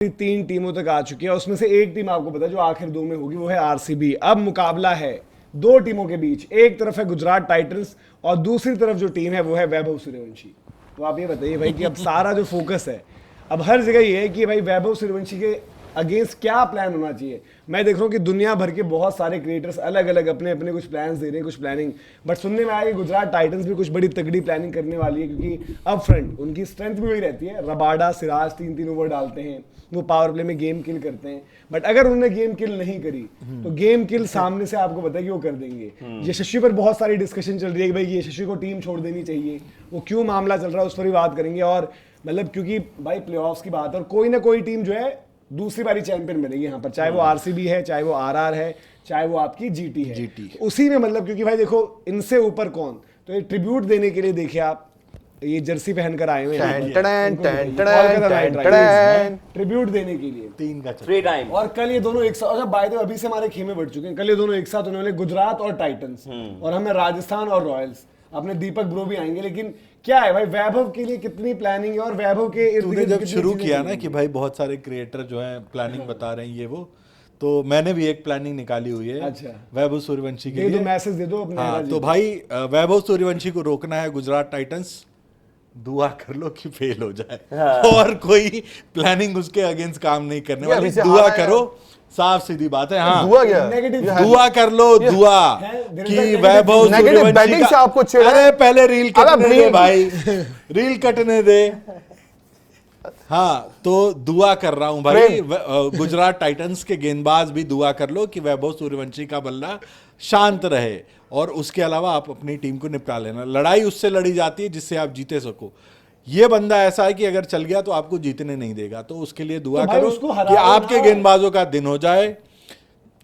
3 टीमों तक आ चुकी है, उसमें से एक टीम आपको पता है जो आखिर 2 में होगी, वो है आरसीबी। अब मुकाबला है 2 टीमों के बीच, एक तरफ है गुजरात टाइटंस और दूसरी तरफ जो टीम है वो है वैभव सूर्यवंशी। तो आप ये बताइए भाई कि अब सारा जो फोकस है अब हर जगह ये है कि भाई वैभव सूर्यवंशी के अगेंस्ट क्या प्लान होना चाहिए। मैं देख रहा हूँ कि दुनिया भर के बहुत सारे क्रिएटर्स अलग अलग अपने अपने कुछ प्लान्स दे रहे हैं, कुछ प्लानिंग, बट सुनने में आया कि गुजरात टाइटंस भी कुछ बड़ी तगड़ी प्लानिंग करने वाली है, क्योंकि अप फ्रंट उनकी स्ट्रेंथ भी वही रहती है। रबाडा सिराज 3-3 ओवर डालते हैं, वो पावर प्ले में गेम किल करते हैं, बट अगर उन्होंने गेम किल नहीं करी तो गेम किल सामने से आपको पता है कि वो कर देंगे। यशस्वी पर बहुत सारी डिस्कशन चल रही है कि भाई यशस्वी को टीम छोड़ देनी चाहिए, वो क्यों मामला चल रहा है उस पर भी बात करेंगे। और मतलब क्योंकि भाई प्लेऑफ्स की बात है और कोई ना कोई टीम जो है दूसरी बारी चैंपियन बनेगी यहाँ पर, चाहे वो आरसीबी है, चाहे वो आरआर है, चाहे वो आपकी जीटी है। उसी में मतलब क्योंकि भाई देखो इनसे ऊपर कौन, तो ये ट्रिब्यूट देने के लिए देखिए आप ये जर्सी पहनकर आए हुए हैं ट्रिब्यूट देने के लिए 3 का फ्री टाइम। और कल ये दोनों एक साथ, अच्छा बाय द वे अभी से हमारे खेमे बढ़ चुके हैं, कल ये दोनों एक साथ होने वाले गुजरात और टाइटंस, और हमें राजस्थान और रॉयल्स, अपने दीपक ब्रो भी आएंगे। लेकिन क्या है भाई वैभव के लिए कितनी प्लानिंग है और वैभव के तूने जब शुरू किया ना कि भाई बहुत सारे क्रिएटर जो हैं प्लानिंग बता रहे हैं ये वो, तो मैंने भी एक प्लानिंग निकाली हुई है। अच्छा। वैभव सूर्यवंशी के लिए मैसेज दे दो अपने। हाँ, तो भाई वैभव सूर्यवंशी को रोकना है गुजरात टाइटंस, दुआ कर लो कि फेल हो जाए। हाँ। और कोई प्लानिंग उसके अगेंस्ट काम नहीं करने वाली, दुआ करो, साफ सीधी बात है। हाँ, दुआ क्या? दुआ कर लो, दुआ कि वैभव सूर्यवंशी का आपको छेड़ा। अरे पहले रील कटने दे भाई, रील कटने दे। हाँ, तो दुआ कर रहा हूं भाई, गुजरात टाइटंस के गेंदबाज भी दुआ कर लो कि वैभव सूर्यवंशी का बल्ला शांत रहे, और उसके अलावा आप अपनी टीम को निपटा लेना। लड़ाई उससे लड़ी जाती है जिससे आप जीते सको। ये बंदा ऐसा है कि अगर चल गया तो आपको जीतने नहीं देगा, तो उसके लिए दुआ करो कि आपके गेंदबाजों का दिन हो जाए।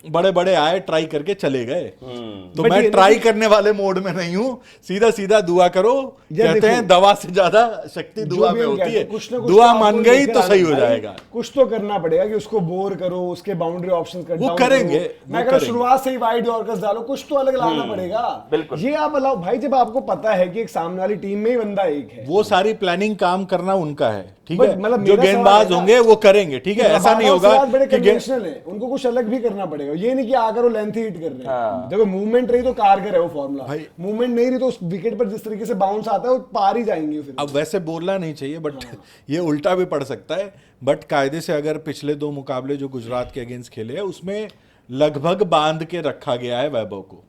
बड़े बड़े आए, ट्राई करके चले गए, तो मैं ट्राई करने वाले मोड में नहीं हूं। सीधा सीधा दुआ करो, कहते हैं दवा से ज्यादा शक्ति दुआ में होती है। दुआ मान गई तो सही हो जाएगा। कुछ तो करना पड़ेगा कि उसको बोर करो, उसके बाउंड्री ऑप्शन कर वो करेंगे। मैं कह रहा हूं शुरुआत से ही वाइड यॉर्कर्स डालो, कुछ तो अलग लाना पड़ेगा। ये आप अलाउ भाई, जब आपको पता है कि एक सामने वाली टीम में ही बंदा एक है, वो सारी प्लानिंग काम करना उनका है, ठीक है। मतलब जो गेंदबाज होंगे वो करेंगे, ठीक है। ऐसा नहीं होगा बड़े कन्वेंशनल है, उनको कुछ अलग भी करना पड़ेगा। ये नहीं कि आकर वो लेंथ हिट कर रहे हैं। देखो मूवमेंट रही तो कारगर है वो फॉर्मूला, मूवमेंट नहीं रही तो उस विकेट पर जिस तरीके से बाउंस आता है वो पार ही जाएंगे फिर। अब वैसे बोलना नहीं चाहिए, बट ये उल्टा भी पड़ सकता है। बट कायदे से अगर पिछले 2 मुकाबले जो गुजरात के अगेंस्ट खेले हैं उसमें लगभग बांध के रखा गया है वैभव को,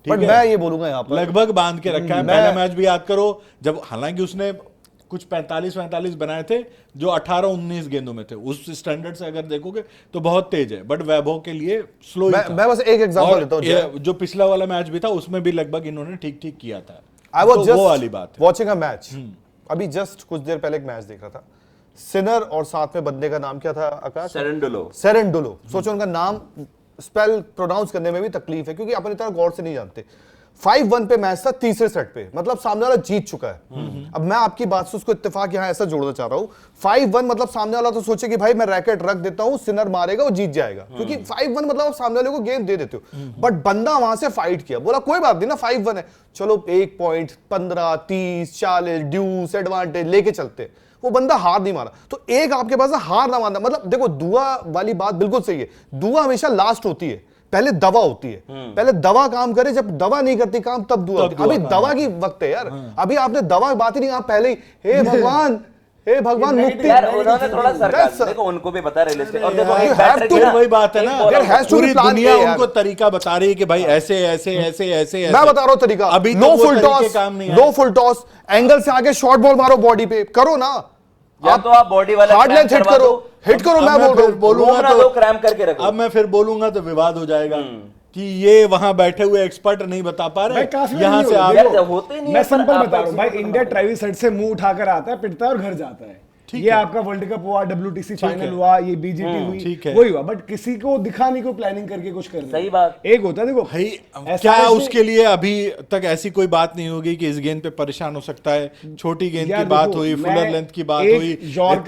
ठीक है। मैं ये बोलूंगा यहाँ पर लगभग बांध के रखा है। पहला मैच भी याद करो, जब हालांकि उसने कुछ 45-45 बनाए थे जो 18-19 गेंदों में थे, उस स्टैंडर्ड से अगर देखोगे तो बहुत तेज है, बट वैभव के लिए स्लो ही था। मैं बस एक एग्जांपल देता हूं, जो पिछला वाला मैच भी था उसमें भी लगभग इन्होंने ठीक ठीक किया था। आई वाज जस्ट वो वाली बात है। वाचिंग अ मैच, अभी जस्ट कुछ देर पहले एक मैच देख रहा था। सिनर और साथ में बंदे का नाम क्या था आकाश? सेरेंडोलो। सोचो उनका नाम स्पेल प्रोनाउंस करने में भी तकलीफ है, क्योंकि अपन इतना गौर से नहीं जानते। 5-1 पे मैच था, तीसरे सेट पे, मतलब सामने वाला जीत चुका है। अब मैं आपकी बात से उसको इत्तेफाक यहां ऐसा जोड़ना चाह रहा हूं, 5-1 मतलब सामने वाला तो सोचे कि भाई मैं रैकेट रख देता हूं, सिनर मारेगा वो जीत जाएगा, क्योंकि 5-1 मतलब आप सामने वाले को गेम दे देते हो। बट बंदा वहां से फाइट किया, बोला कोई बात नहीं ना, 5-1 है, चलो 1 पॉइंट 15, 30, 40 ड्यूस एडवांटेज लेके चलते। वो बंदा हार नहीं मारा। तो एक आपके पास हार ना मानना, मतलब देखो दुआ वाली बात बिल्कुल सही है। दुआ हमेशा लास्ट होती है, पहले दवा होती है। पहले दवा काम करे, जब दवा नहीं करती काम तब दुआ होती है। अभी दवा की वक्त है यार, अभी आपने दवा की बात ही नहीं, आप पहले ही हे भगवान हे भगवान मुक्ति। यार उन्होंने थोड़ा सरकाज़म, देखो उनको भी पता है रियलिस्टिक, और देखो एक बैटर की वही बात है ना, पूरी दुनिया उनको तरीका बता रही है कि भाई ऐसे ऐसे ऐसे ऐसे। मैं बता रहा हूं तरीका, अभी लो फुल टॉस, एंगल से आगे शॉर्ट बॉल मारो, बॉडी पे करो ना, या तो आप बॉडी वाला हार्ड लेंथ हिट करो। मैं बोलूंगा तो क्रैम्प करके रखो। अब मैं फिर बोलूंगा तो विवाद हो जाएगा कि ये वहां बैठे हुए एक्सपर्ट नहीं बता पा रहे, यहाँ से आप होते नहीं। मैं सिंपल बता रहा हूँ भाई, इंडिया ट्रेविस हेड से मुंह उठाकर आता है, पिटता है और घर जाता है। ये आपका वर्ल्ड कप हुआ, WTC फाइनल हुआ, ये BGT हुई, वही हुआ, बट किसी को दिखा नहीं, को प्लानिंग करके कुछ करना। सही बात। एक होता है देखो भाई, क्या उसके लिए अभी तक ऐसी कोई बात नहीं होगी कि इस गेंद पे परेशान हो सकता है? छोटी गेंद की बात हुई, फुलर लेंथ की बात हुई,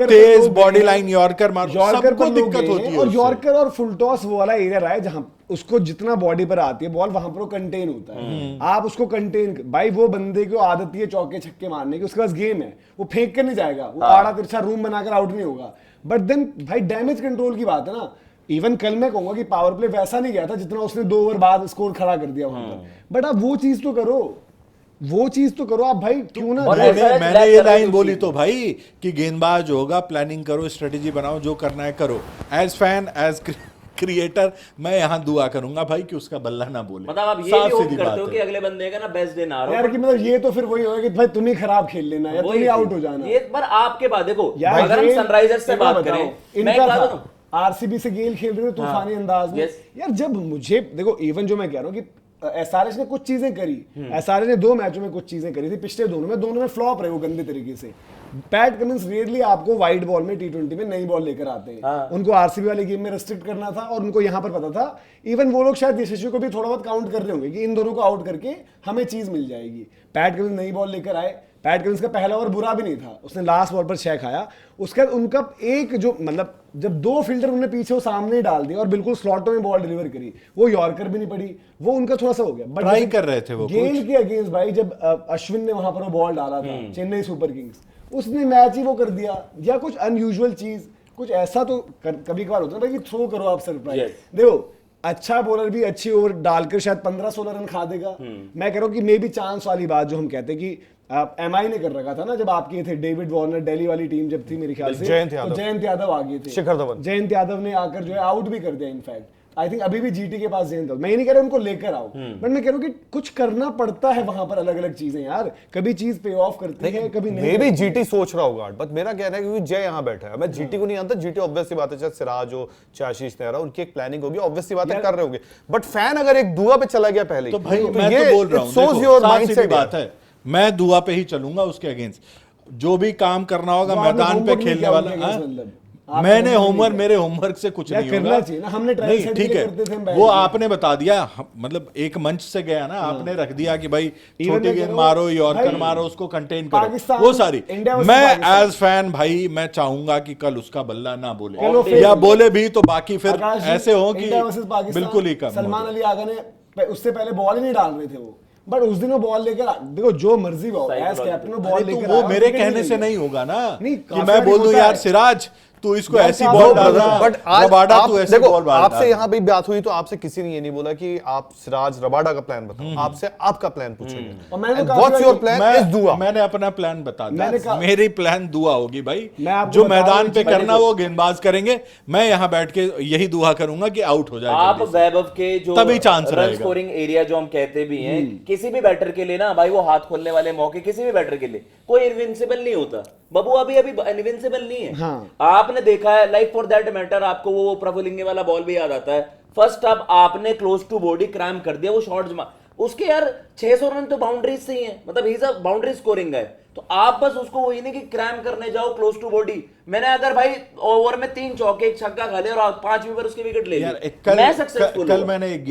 तेज बॉडी लाइन यॉर्कर मार, सबको दिक्कत होती है। और यॉर्कर और फुल टॉस वो वाला एरिया रहा है जहां उसको जितना बॉडी पर आती है बॉल, वहां पर वो कंटेन होता है। आप उसको कंटेन, भाई वो बंदे को आदत है चौके छक्के मारने की, उसके पास गेम है, वो फेंक कर नहीं जाएगा, वो आड़ा तिरछा रूम बनाकर आउट नहीं होगा। बट देन भाई डैमेज कंट्रोल की बात है ना। इवन कल मैं कहूंगा कि पावर प्ले वैसा नहीं गया था जितना उसने 2 ओवर बाद स्कोर खड़ा कर दिया वहां पर, बट आप वो चीज तो करो, वो चीज तो करो आप भाई, क्यों ना। और ऐसा मैंने ये लाइन बोली तो भाई कि गेंदबाज होगा, प्लानिंग करो, स्ट्रेटेजी बनाओ, जो करना है करो। एज फैन, एज क्रिएटर, मैं यहाँ दुआ करूंगा भाई कि उसका बल्ला ना बोले। मतलब आप ये साफ भी होप सीधी करते बात हो है। कि अगले बंदे का ना बेस्ट डे ना रहो। यार कि मतलब ये तो फिर वही होगा कि भाई तुम ही खराब खेल लेना या तुम ही आउट हो जाना। ये पर आपके बाद देखो, यार अगर हम गेल- सनराइजर्स से एक बात बताओ, करें, मैं इनका एक बात था, बताऊं? आरसीबी से गेल खेल रहे थे तूफानी अंदाज में। Yes. यार जब मुझे देखो, इवन जो मैं कह रहा हूँ कि एसआरएच ने कुछ चीजें करी, एसआरएच ने 2 मैचों में कुछ चीजें करी थी, पिछले दोनों में फ्लॉप रहे वो गंदे तरीके से। पैट कमिंस रेयरली आपको वाइड बॉल में टी20 में नई बॉल लेकर आते हैं। हाँ। उनको आरसीबी वाले गेम में रेस्ट्रिक्ट करना था और उनको यहाँ पर पता था, इवन वो लोग शायद यशस्वी को भी थोड़ा बहुत काउंट कर रहे होंगे कि इन दोनों को आउट करके हमें चीज मिल जाएगी। पैट कमिंस नई बॉल लेकर आए, पैट कमिंस का पहला ओवर बुरा भी नहीं था, उसने लास्ट बॉल पर 6 खाया। उसके बाद उनका एक जो मतलब जब 2 फील्डर उन्होंने पीछे वो सामने ही डाल दिया और बिल्कुल स्लॉटों में बॉल डिलीवर करी, वो यॉर्कर भी नहीं पड़ी, वो उनका थोड़ा सा हो गया। बट ट्राई कर रहे थे वो गेल के अगेंस्ट भाई, जब अश्विन ने वहां पर वो बॉल डाला था चेन्नई सुपर किंग्स, उसने मैच ही वो कर दिया। या कुछ अनयूजुअल चीज, कुछ ऐसा तो कभी कभार होता है भाई कि थ्रो करो आप सरप्राइज। Yes. देखो अच्छा बॉलर भी अच्छी ओवर डालकर शायद 15-16 रन खा देगा। मैं कह रहा हूँ कि मे बी चांस वाली बात जो हम कहते हैं कि एमआई ने कर रखा था ना, जब आपके थे डेविड वार्नर, दिल्ली वाली टीम जब थी मेरे ख्याल से, जयंत तो यादव। जयंत यादव आगे थे, शिखर धवन। जयंत यादव ने आकर जो है आउट भी कर दिया। इनफैक्ट आई थिंक अभी भी जीटी के पास जयंत यादव, मैं ये नहीं कह रहा उनको लेकर आओ, बट मैं कह रहा हूँ कि कुछ करना पड़ता है वहां पर, अलग अलग चीजें यार, कभी चीज पे ऑफ करती है कभी नहीं। मे भी जीटी सोच रहा होगा, बट मेरा कहना है क्योंकि जय यहाँ बैठा है, मैं जीटी को नहीं जानता। जीटी ऑब्वियस सी बात है, चाहे सिराज हो चाहे आशीष नेहरा, उनकी एक प्लानिंग होगी, ऑब्वियस सी बात है, कर रहे होंगे। बट फैन अगर एक दुआ पे चला गया पहले, तो भाई मैं तो बोल रहा हूँ, shows देखो, your साफ mindset सीधी बात यार। है, मैं दुआ पे ही चलूंगा उसके अगेंस्ट। जो भी काम करना होगा वो आपने मैदान पे homework नहीं खेलने किया वाला, उनके हाँ? against मतलब। आपने मैंने homework होमवर्क, नहीं मेरे होमवर्क से कुछ यार नहीं करना होगा। चाहिए ना, हमने ट्रायल नहीं, सेट ठीक भी है, करते थे हम बैठ वो के। आपने बता दिया, मतलब एक मंच से गया ना, आपने रख दिया कि भाई Even छोटी मैं गेंद कह रहा मारो, हूँ, यॉर्कर भाई, मारो, उसको कंटेन करो, पाकिस्तान, वो सारी। इंडिया वर्सेस मैं पाकिस्तान। एज फैन भाई मैं चाहूंगा कि कल उसका बल्ला ना बोले, चलो फिर- या बोले भी तो बाकी फिर आकाश जी, ऐसे हो कि इंडिया वर्सेस पाकिस्तान, बिल्कुल ही कम सलमान हो। अली आगा ने उससे पहले बॉल ही नहीं डाल रहे थे वो, बट उस दिन वो बॉल लेकर देखो जो मर्जी वो एज कैप्टन वो बॉल अरे तो लेकर वो आया, मेरे विकेट कहने से लिया। नहीं होगा ना, नहीं, कि काफी मैं बोल दूं होता यार है। सिराज तू इसको यार ऐसी काफी बॉल होता है, डालना, बट आज रबाडा आप तू ऐसी देखो, बॉल आपसे डाल। यहाँ भी बात हुई तो आपसे किसी ने ये नहीं बोला कि आप सिराज रबाडा का प्लान बताओ, आपसे आपका प्लान पूछेंगे। और मैंने तो And काफी what's bar- your plan is दुआ। मैंने अपना प्लान बता मैंने दिया, कहा- मेरी प्लान दुआ होगी भाई, मैं आपको जो बता रहा मैदान हूँ पे भाई, करना देखो। वो गेंदबाज करेंगे, मैं यहाँ बैठ के यही दुआ करूंगा कि आउट हो जाए आप जल्दी से। वैभव के जो तभी चांस रन रहेगा। स्कोरिंग एरिया जो हम कहते भी हैं, किसी भी बैटर के लिए ना भाई, वो हाथ खोलने वाले मौके किसी भी बैटर के लिए कोई इनविंसिबल नहीं होता। बबू अभी इनविंसिबल नहीं है। हाँ। आपने देखा है, लाइक फॉर दैट मैटर, आपको वो प्रभुलिंगे वाला बॉल भी याद आता है, फर्स्ट अब आपने क्लोज टू बॉडी क्रैम कर दिया, वो शॉट्स उसके यार 600 रन तो बाउंड्रीज से ही है, मतलब he is a boundary scoring है। तो आप बस उसको वही नहीं कि क्रैम करने जाओ क्लोज टू बॉडी। मैंने अगर भाई ओवर में 3 चौके 1 छक्का खा लिया और 5वीं पर उसके विकेट ले यार लिए, कल मैं सक्सेसफुल कल मैंने एक